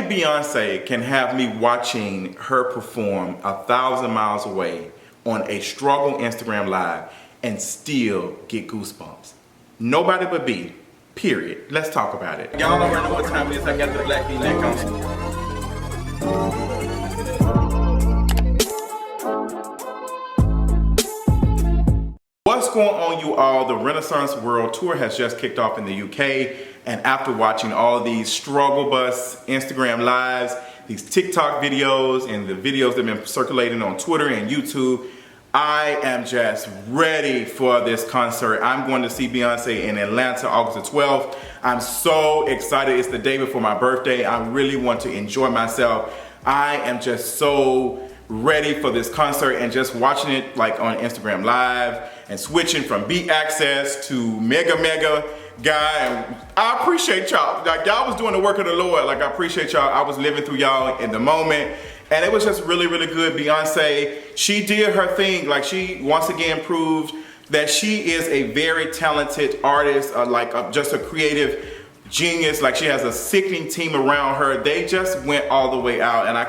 only Beyonce can have me watching her perform 1,000 miles away on a struggle Instagram live and still get goosebumps. Nobody but B, period. Let's talk about it. Y'all already know what time it is. I got the black V-neck on. What's going on, you all? The Renaissance World Tour has just kicked off in the UK, and after watching all these struggle bus Instagram lives, these TikTok videos, and the videos that have been circulating on Twitter and YouTube, I am just ready for this concert. I'm going to see Beyonce in Atlanta August the 12th. I'm so excited. It's the day before my birthday. I really want to enjoy myself. I am just so ready for this concert, and just watching it like on Instagram Live and switching from Beat Access to Mega guy. And I appreciate y'all. Like, y'all was doing the work of the Lord. Like, I appreciate y'all. I was living through y'all in the moment. And it was just really, really good. Beyonce, she did her thing. Like, she once again proved that she is a very talented artist, just a creative genius. Like, she has a sickening team around her. They just went all the way out, and I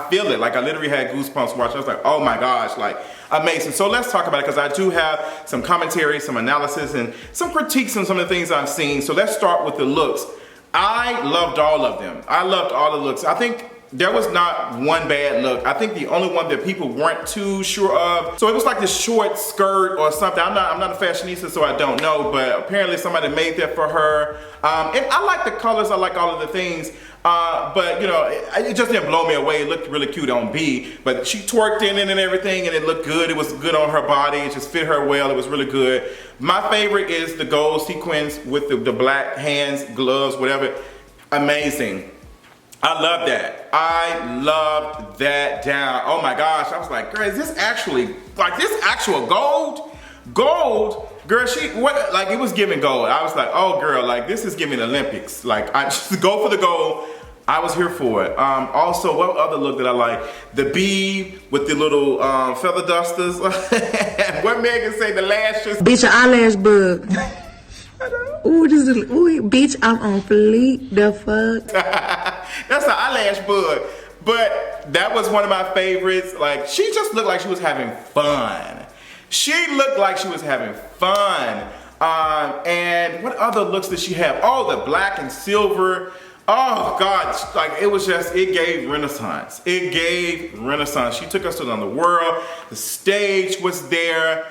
feel it. Like, I literally had goosebumps watching. I was like, oh my gosh, like, amazing. So let's talk about it, because I do have some commentary, some analysis, and some critiques on some of the things I've seen. So let's start with the looks. I loved all of them. I loved all the looks. I think there was not one bad look. I think the only one that people weren't too sure of, so it was like this short skirt or something. I'm not a fashionista, so I don't know, but apparently somebody made that for her. And I like the colors, I like all of the things, but you know, it just didn't blow me away. It looked really cute on B, but she twerked in it and everything, and it looked good. It was good on her body. It just fit her well. It was really good. My favorite is the gold sequins with the black hands, gloves, whatever. Amazing. I love that. I loved that down. Oh my gosh. I was like, girl, is this actually, like, this actual gold? Gold? Girl, like, it was giving gold. I was like, oh girl, like, this is giving Olympics. Like, I just go for the gold. I was here for it. Also, what other look did I like? The B with the little feather dusters. What Megan say, the lashes. Bitch, your eyelash bug. Ooh, bitch, I'm on fleek, the fuck. That's an eyelash bug. But that was one of my favorites. Like, she just looked like she was having fun. She looked like she was having fun. And what other looks did she have? Oh, the black and silver. Oh God, like, it was just, it gave Renaissance. It gave Renaissance. She took us to another world. The stage was there.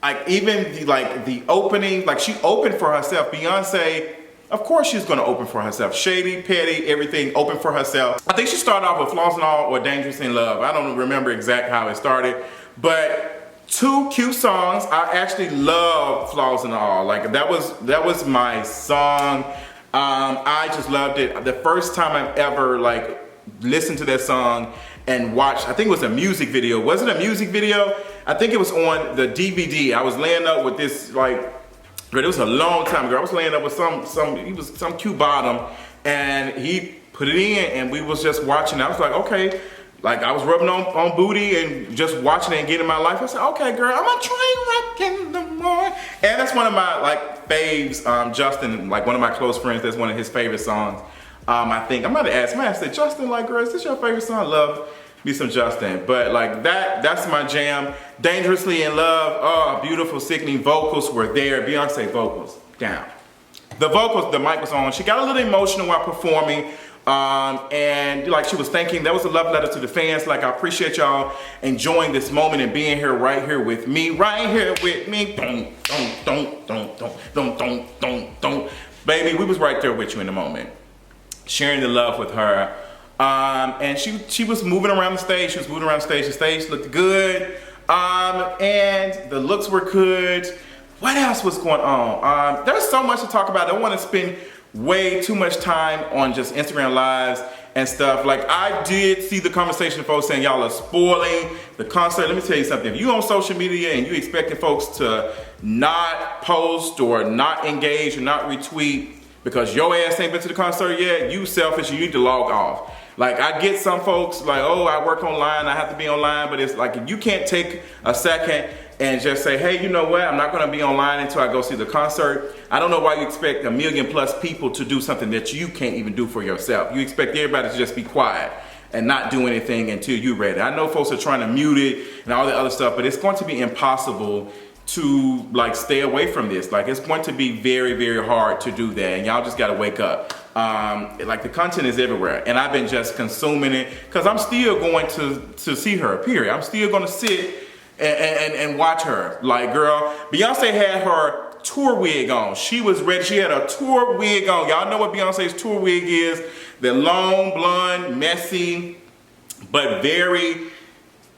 Like, even the opening, like, she opened for herself. Beyonce, of course she's gonna open for herself. Shady, petty, everything, open for herself. I think she started off with Flaws and All or Dangerous in Love. I don't remember exactly how it started, but two cute songs. I actually love Flaws and All. Like, that was my song. I just loved it. The first time I've ever, like, listened to that song and watched, I think it was a music video. Was it a music video? I think it was on the DVD. I was laying up with this, like, it was a long time ago. I was laying up with some cute bottom, and he put it in, and we was just watching. I was like, okay. Like, I was rubbing on booty and just watching it and getting my life. I said, okay, girl, I'm a train wreck in the morning. And that's one of my, like, faves. Justin, like, one of my close friends, that's one of his favorite songs. I think I'm gonna ask, man, I said, Justin, like, girl, is this your favorite song? I love me some Justin. But, like, that's my jam. Dangerously in Love. Oh, beautiful, sickening vocals were there. Beyonce vocals, down. The vocals, the mic was on. She got a little emotional while performing. And like, she was thanking, that was a love letter to the fans. Like, I appreciate y'all enjoying this moment and being here, right here with me. Baby, we was right there with you in the moment, sharing the love with her. And she was moving around the stage. She was moving around the stage. The stage looked good. And the looks were good. What else was going on? There's so much to talk about. I don't want to spend way too much time on just Instagram lives and stuff. Like, I did see the conversation of folks saying y'all are spoiling the concert. Let me tell you something. If you on social media and you expecting folks to not post or not engage or not retweet because your ass ain't been to the concert yet, you selfish, you need to log off. Like, I get some folks like, oh, I work online, I have to be online, but it's like, if you can't take a second and just say, hey, you know what, I'm not gonna be online until I go see the concert. I don't know why you expect 1 million plus people to do something that you can't even do for yourself. You expect everybody to just be quiet and not do anything until you're ready. I know folks are trying to mute it and all the other stuff, but it's going to be impossible to like stay away from this. Like, it's going to be very, very hard to do that, and y'all just gotta wake up. Like, the content is everywhere, and I've been just consuming it because I'm still going to see her, period. I'm still gonna sit and watch her. Like, girl, Beyonce had her tour wig on. She was ready. She had a tour wig on. Y'all know what Beyonce's tour wig is. The long, blonde, messy, but very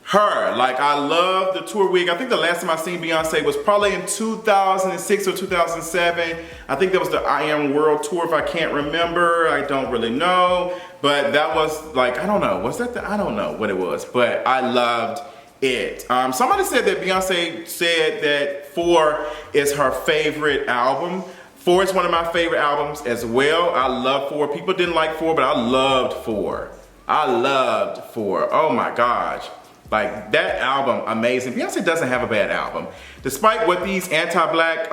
her. Like, I love the tour wig. I think the last time I seen Beyonce was probably in 2006 or 2007. I think that was the I Am World Tour, if I can't remember. I don't really know. But that was like, I don't know. Was that I don't know what it was, but I loved it. Somebody said that Beyonce said that 4 is her favorite album. 4 is one of my favorite albums as well. I love 4. People didn't like 4, but I loved 4. I loved 4. Oh my gosh. Like, that album, amazing. Beyonce doesn't have a bad album. Despite what these anti-black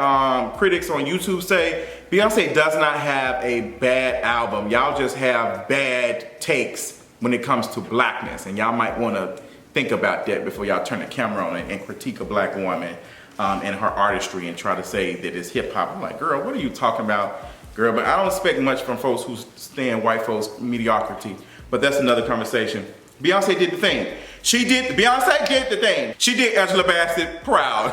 critics on YouTube say, Beyonce does not have a bad album. Y'all just have bad takes when it comes to blackness. And y'all might want to think about that before y'all turn the camera on and critique a black woman and her artistry and try to say that it's hip hop. I'm like, girl, what are you talking about, girl? But I don't expect much from folks who stand white folks' mediocrity. But that's another conversation. Beyonce did the thing. Beyonce did the thing. She did Angela Bassett proud.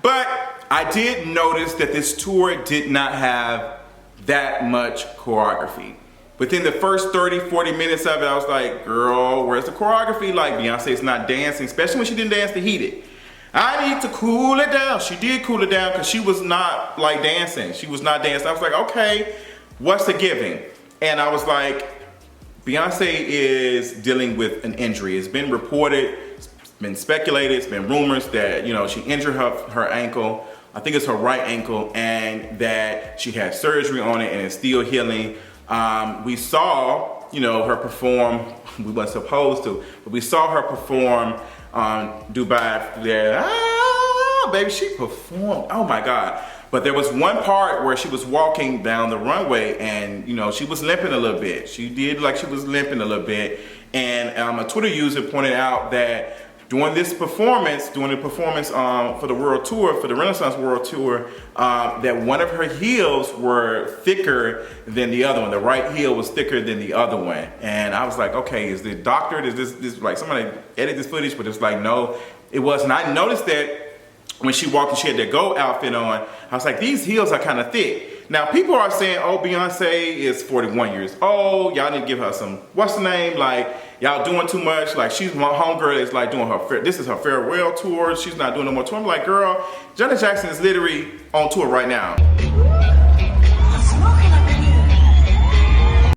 But I did notice that this tour did not have that much choreography. Within the first 30, 40 minutes of it, I was like, girl, where's the choreography? Like, Beyonce's not dancing, especially when she didn't dance to Heat It. I need to cool it down. She did cool it down because she was not like dancing. She was not dancing. I was like, okay, what's the giving? And I was like, Beyonce is dealing with an injury. It's been reported, it's been speculated, it's been rumors that, you know, she injured her ankle. I think it's her right ankle, and that she had surgery on it and it's still healing. We saw, you know, her perform. We weren't supposed to, but we saw her perform on Dubai there. Baby, she performed. Oh my God. But there was one part where she was walking down the runway and, you know, she was limping a little bit. She did like she was limping a little bit. And a Twitter user pointed out that during the performance for the world tour, for the Renaissance World Tour, that one of her heels were thicker than the other one. The right heel was thicker than the other one. And I was like, okay, is the doctor, is this like somebody edit this footage? But it's like, no, it wasn't. I noticed that when she walked and she had that gold outfit on, I was like, these heels are kind of thick. Now, people are saying, oh, Beyonce is 41 years old. Y'all need to give her some, what's the name? Like, y'all doing too much. Like, she's my homegirl is like doing her, this is her farewell tour. She's not doing no more tour. I'm like, girl, Janet Jackson is literally on tour right now.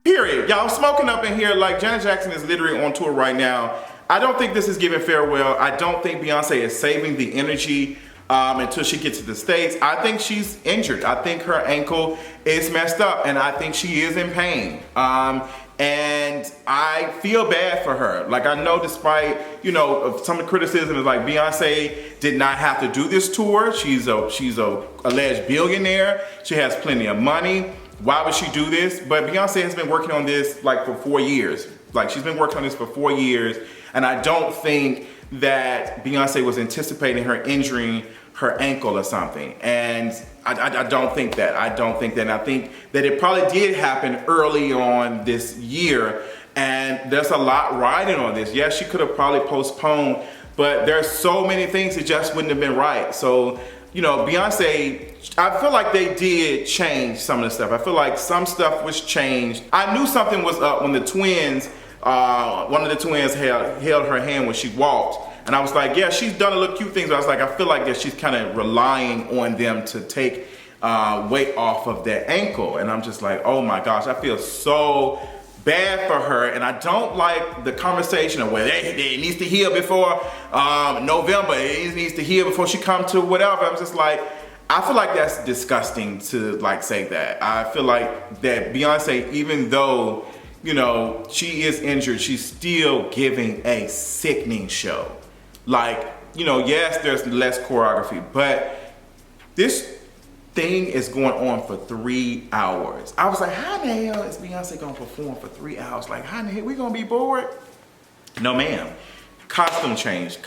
Period. Y'all smoking up in here. Like, Janet Jackson is literally on tour right now. I don't think this is giving farewell. I don't think Beyonce is saving the energy until she gets to the States. I think she's injured. I think her ankle is messed up, and I think she is in pain. And I feel bad for her. Like, I know despite, you know, some of the criticism is like Beyonce did not have to do this tour. She's a alleged billionaire. She has plenty of money. Why would she do this? But Beyonce has been working on this like for 4 years. Like, she's been working on this for 4 years. And I don't think that Beyonce was anticipating her injuring her ankle or something. And I don't think that. I don't think that. And I think that it probably did happen early on this year. And there's a lot riding on this. Yes, she could have probably postponed, but there's so many things that just wouldn't have been right. So, you know, Beyonce, I feel like they did change some of the stuff. I feel like some stuff was changed. I knew something was up when the twins, one of the twins held her hand when she walked. And I was like, yeah, she's done a little cute things. But I was like, I feel like that she's kind of relying on them to take weight off of that ankle. And I'm just like, oh my gosh, I feel so bad for her. And I don't like the conversation of where it needs to heal before November. It needs to heal before she comes to whatever. I'm just like, I feel like that's disgusting to like say that. I feel like that Beyonce, even though you know, she is injured, she's still giving a sickening show. Like, you know, yes, there's less choreography, but this thing is going on for 3 hours. I was like, how in the hell is Beyonce gonna perform for 3 hours? Like, how in the hell we gonna be bored? No, ma'am. Costume change,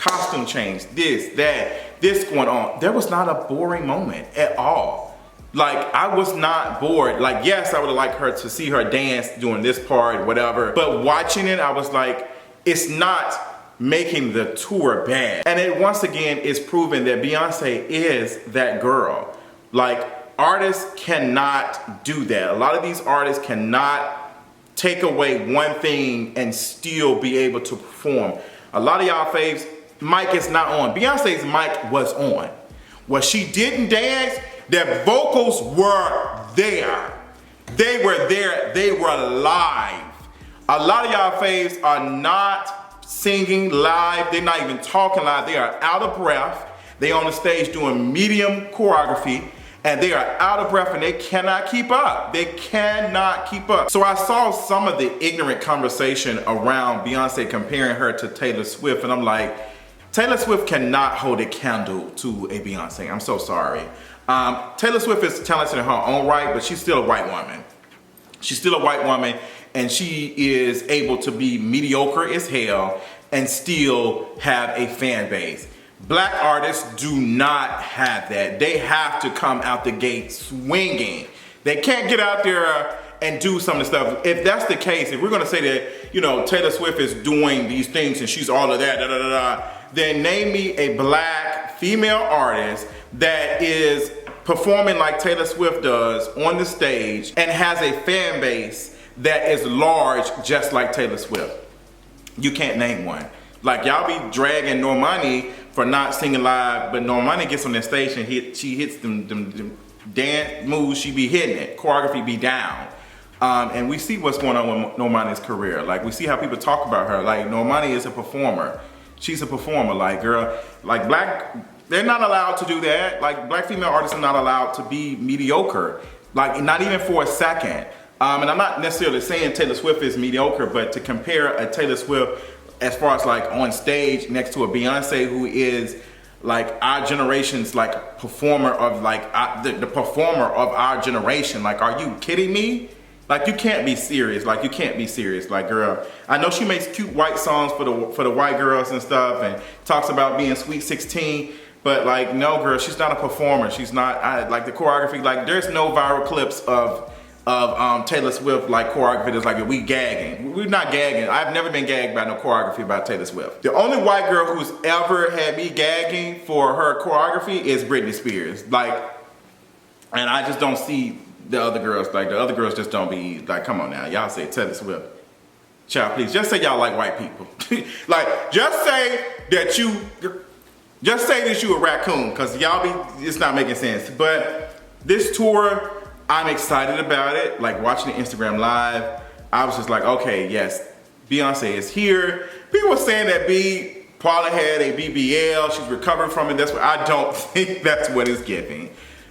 this, that, this going on. There was not a boring moment at all. Like, I was not bored. Like, yes, I would have liked her to see her dance doing this part, whatever. But watching it, I was like, it's not making the tour bad. And it once again is proving that Beyonce is that girl. Like, artists cannot do that. A lot of these artists cannot take away one thing and still be able to perform. A lot of y'all faves, mic is not on. Beyonce's mic was on. What she didn't dance, their vocals were there. They were there, they were live. A lot of y'all faves are not singing live, they're not even talking live, they are out of breath. They on the stage doing medium choreography, and they are out of breath and they cannot keep up. They cannot keep up. So I saw some of the ignorant conversation around Beyonce comparing her to Taylor Swift, and I'm like, Taylor Swift cannot hold a candle to a Beyonce. I'm so sorry. Taylor Swift is talented in her own right, but she's still a white woman. She's still a white woman, and she is able to be mediocre as hell and still have a fan base. Black artists do not have that. They have to come out the gate swinging. They can't get out there and do some of the stuff. If that's the case, if we're gonna say that, you know, Taylor Swift is doing these things and she's all of that, then name me a black female artist that is performing like Taylor Swift does on the stage and has a fan base that is large just like Taylor Swift. You can't name one. Like, y'all be dragging Normani for not singing live, but Normani gets on that stage and she hits them dance moves, she be hitting it, choreography be down. And we see what's going on with Normani's career. Like, we see how people talk about her. Like, Normani is a performer. She's a performer, like, girl, like they're not allowed to do that. Like, black female artists are not allowed to be mediocre. Like, not even for a second. And I'm not necessarily saying Taylor Swift is mediocre, but to compare a Taylor Swift as far as like on stage next to a Beyonce, who is like our generation's like performer of like the performer of our generation. Like, are you kidding me? Like, you can't be serious. Like, you can't be serious. Like, girl, I know she makes cute white songs for the white girls and stuff, and talks about being sweet 16. But like, no, girl, she's not a performer. She's not like the choreography. Like, there's no viral clips of Taylor Swift like choreography that's like, we gagging. We're not gagging. I've never been gagged by no choreography about Taylor Swift. The only white girl who's ever had me gagging for her choreography is Britney Spears. Like, and I just don't see the other girls. Like, the other girls just don't be like, come on now, y'all say Taylor Swift. Child, please, just say y'all like white people. Like, just say that you a raccoon, cause y'all be, it's not making sense. But this tour, I'm excited about it. Like, watching the Instagram live, I was just like, okay, yes, Beyonce is here. People were saying that B probably had a BBL, she's recovering from it. That's what I don't think that's what it's giving.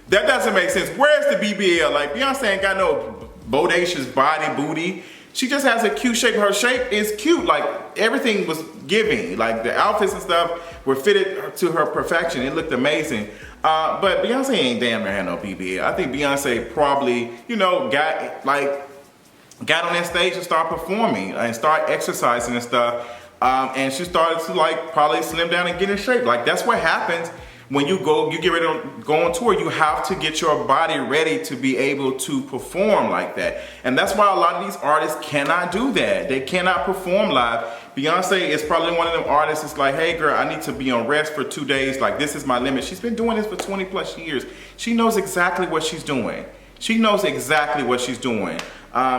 That doesn't make sense. Where's the BBL? Like, Beyonce ain't got no bodacious body, booty. She just has a cute shape. Her shape is cute. Like, everything was giving. Like, the outfits and stuff were fitted to her perfection. It looked amazing. But Beyonce ain't damn near had no BBL. I think Beyonce probably, you know, got on that stage and started performing and start exercising and stuff. And she started to like probably slim down and get in shape. Like, that's what happens when you get ready to go on tour. You have to get your body ready to be able to perform like that. And that's why a lot of these artists cannot do that. They cannot perform live. Beyonce is probably one of them artists that's like, hey girl, I need to be on rest for 2 days. Like, this is my limit. She's been doing this for 20 plus years. She knows exactly what she's doing. She knows exactly what she's doing.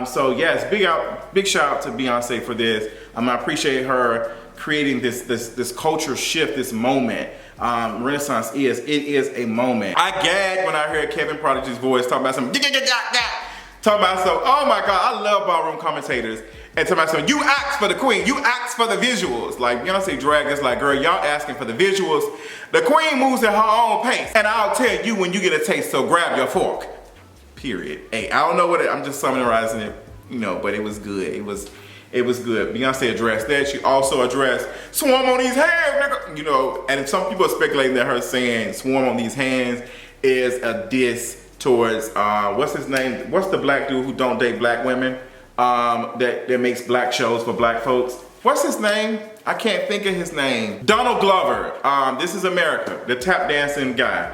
So yes, big shout out to Beyonce for this. I appreciate her creating this culture shift, this moment. Renaissance is a moment. I gagged when I heard Kevin Prodigy's voice talking about some oh my God, I love ballroom commentators. And talking about some, you asked for the queen, you asked for the visuals. Like, Beyonce drag is like, girl, y'all asking for the visuals. The queen moves at her own pace. And I'll tell you when you get a taste, so grab your fork. Period. Hey, I don't know what I'm just summarizing it. you know, but it was good. It was good. Beyonce addressed that. She also addressed swarm on these hands, nigga. You know, and some people are speculating that her saying swarm on these hands is a diss towards, what's his name? What's the black dude who don't date black women? That makes black shows for black folks. What's his name? I can't think of his name. Donald Glover. This is America, the tap dancing guy.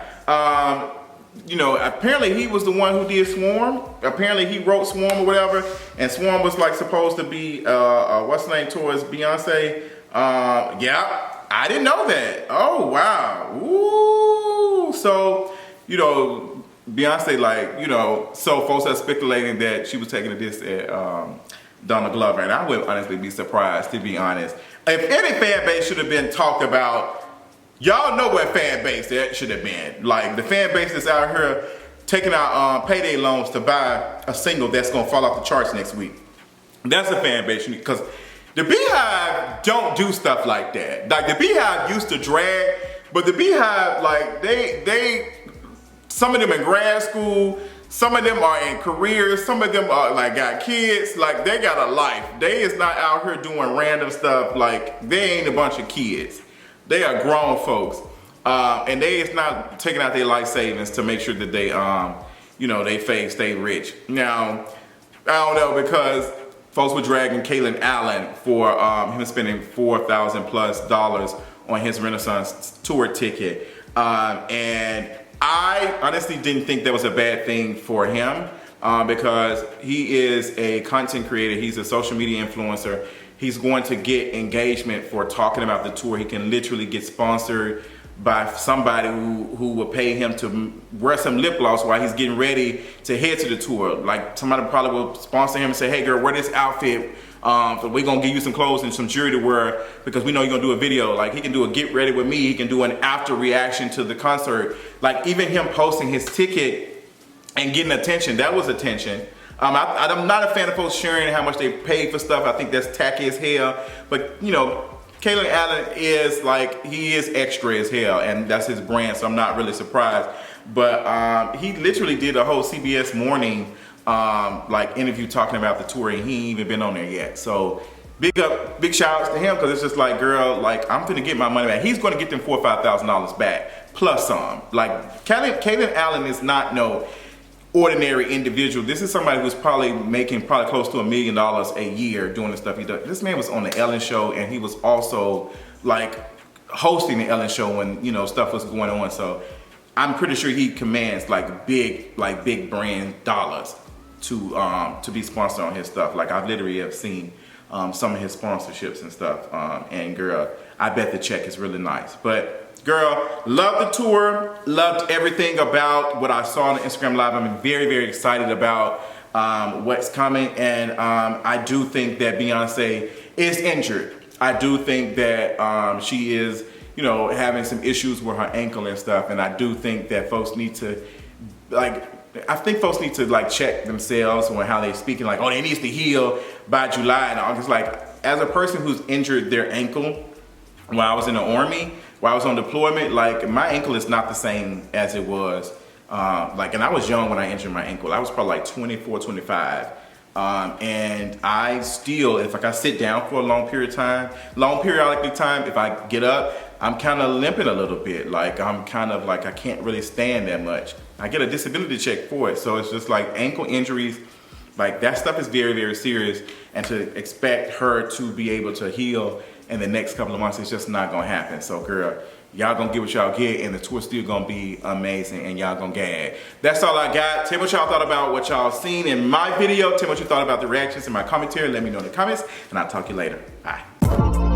You know, apparently he was the one who did Swarm. Apparently he wrote Swarm or whatever, and Swarm was like supposed to be, what's the name, towards Beyonce. Yeah, I didn't know that. Oh, wow. Ooh. So, you know, Beyonce, like, you know, so folks are speculating that she was taking a diss at Donald Glover, and I would honestly be surprised, to be honest. If any fan base should have been talked about, y'all know what fan base that should have been. Like, the fan base that's out here taking out payday loans to buy a single that's gonna fall off the charts next week. That's a fan base, because the Beehive don't do stuff like that. Like, the Beehive used to drag, but the Beehive, like, they some of them in grad school, some of them are in careers, some of them are like got kids, like they got a life. They is not out here doing random stuff, like they ain't a bunch of kids. They are grown folks. And they is not taking out their life savings to make sure that they, you know, they stay rich. Now, I don't know, because folks were dragging Kalen Allen for him spending $4,000+ on his Renaissance tour ticket. And I honestly didn't think that was a bad thing for him because he is a content creator. He's a social media influencer. He's going to get engagement for talking about the tour. He can literally get sponsored by somebody who will pay him to wear some lip gloss while he's getting ready to head to the tour. Like, somebody probably will sponsor him and say, hey girl, wear this outfit. We're gonna give you some clothes and some jewelry to wear because we know you're gonna do a video. Like, he can do a get ready with me. He can do an after reaction to the concert. Like, even him posting his ticket and getting attention, that was attention. I'm not a fan of folks sharing how much they pay for stuff. I think that's tacky as hell. But, you know, Kalen Allen is like, he is extra as hell, and that's his brand, so I'm not really surprised. But he literally did a whole CBS Morning like interview talking about the tour, and he ain't even been on there yet. So big shout outs to him, because it's just like, girl, like, I'm finna get my money back. He's gonna get them $4,000 or $5,000 back, plus some. Like, Kalen Allen is not no ordinary individual. This is somebody who's probably making close to $1 million a year doing the stuff he does. This man was on the Ellen Show, and he was also like hosting the Ellen Show when, you know, stuff was going on. So I'm pretty sure he commands like big brand dollars to be sponsored on his stuff. Like, I've literally have seen some of his sponsorships and stuff. And girl, I bet the check is really nice. But girl, loved the tour, loved everything about what I saw on the Instagram Live. I'm very, very excited about what's coming. And I do think that Beyonce is injured. I do think that she is, you know, having some issues with her ankle and stuff. And I do think that folks need to, like, I think folks need to like check themselves on how they're speaking, like, oh, they needs to heal by July and August. Like, as a person who's injured their ankle while I was in the Army, while I was on deployment, like, my ankle is not the same as it was. Like, and I was young when I injured my ankle. I was probably like 24, 25. And I still, if like I sit down for a long periodically time, if I get up, I'm kind of limping a little bit. Like, I'm kind of like, I can't really stand that much. I get a disability check for it. So it's just like ankle injuries, like that stuff is very, very serious. And to expect her to be able to heal in the next couple of months, it's just not gonna happen. So girl, y'all gonna get what y'all get, and the tour still gonna be amazing, and y'all gonna gag. That's all I got. Tell me what y'all thought about what y'all seen in my video. Tell me what you thought about the reactions in my commentary. Let me know in the comments, and I'll talk to you later. Bye.